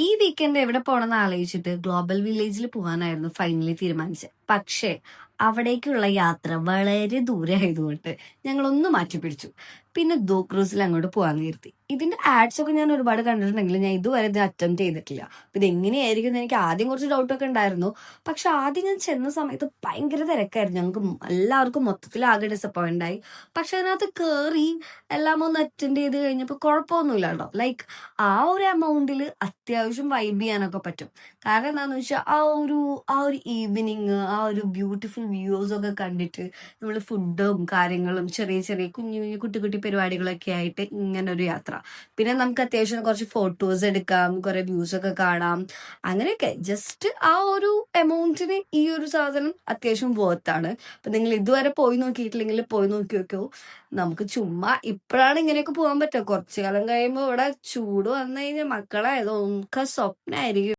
ഈ വീക്കെൻഡ് എവിടെ പോണെന്ന് ആലോചിച്ചിട്ട് ഗ്ലോബൽ വില്ലേജിൽ പോകാനായിരുന്നു ഫൈനലി തീരുമാനിച്ചത്. പക്ഷേ അവിടേക്കുള്ള യാത്ര വളരെ ദൂരെ ആയതുകൊണ്ട് ഞങ്ങളൊന്ന് മാറ്റിപ്പിടിച്ചു. പിന്നെ ദോ ക്രൂസിൽ അങ്ങോട്ട് പോകാൻ കരുതി. ഇതിന്റെ ആഡ്സ് ഒക്കെ ഞാൻ ഒരുപാട് കണ്ടിട്ടുണ്ടെങ്കിലും ഞാൻ ഇതുവരെ ഇത് അറ്റംപ്റ്റ് ചെയ്തിട്ടില്ല. അപ്പൊ ഇത് എങ്ങനെയായിരിക്കും എന്ന് എനിക്ക് ആദ്യം കുറച്ച് ഡൗട്ടൊക്കെ ഉണ്ടായിരുന്നു. പക്ഷെ ആദ്യം ഞാൻ ചെന്ന സമയത്ത് ഭയങ്കര തിരക്കായിരുന്നു. ഞങ്ങൾക്ക് എല്ലാവർക്കും മൊത്തത്തിൽ ആകെ ഡിസപ്പോയിന്റ് ആയി. പക്ഷെ അതിനകത്ത് കയറി എല്ലാം ഒന്ന് അറ്റൻഡ് ചെയ്ത് കഴിഞ്ഞപ്പോൾ കുഴപ്പമൊന്നുമില്ല കേട്ടോ. ലൈക്ക് ആ ഒരു എമൗണ്ടിൽ അത്യാവശ്യം വൈബ് ചെയ്യാനൊക്കെ പറ്റും. കാരണം എന്താണെന്ന് വെച്ചാൽ ആ ഒരു ഈവനിങ്, ആ ഒരു ബ്യൂട്ടിഫുൾ വ്യൂസ് ഒക്കെ കണ്ടിട്ട് നമ്മൾ ഫുഡും കാര്യങ്ങളും ചെറിയ ചെറിയ കുഞ്ഞു കുഞ്ഞു കുട്ടി കുട്ടി പരിപാടികളൊക്കെ ആയിട്ട് ഇങ്ങനെ ഒരു യാത്ര. പിന്നെ നമുക്ക് അത്യാവശ്യം കുറച്ച് ഫോട്ടോസ് എടുക്കാം, കുറെ വ്യൂസ് ഒക്കെ കാണാം. അങ്ങനെയൊക്കെ ജസ്റ്റ് ആ ഒരു എമൗണ്ടിന് ഈ ഒരു സാധനം അത്യാവശ്യം വർത്താണ്. അപ്പൊ നിങ്ങൾ ഇതുവരെ പോയി നോക്കിയിട്ടില്ലെങ്കിൽ പോയി നോക്കി നോക്കൂ. നമുക്ക് ചുമ്മാ ഇപ്പോഴാണ് ഇങ്ങനെയൊക്കെ പോകാൻ പറ്റുക. കുറച്ചു കാലം കഴിയുമ്പോൾ ഇവിടെ ചൂട് വന്നു കഴിഞ്ഞാൽ മക്കളെ ഇതൊക്കെ സ്വപ്നമായിരിക്കും.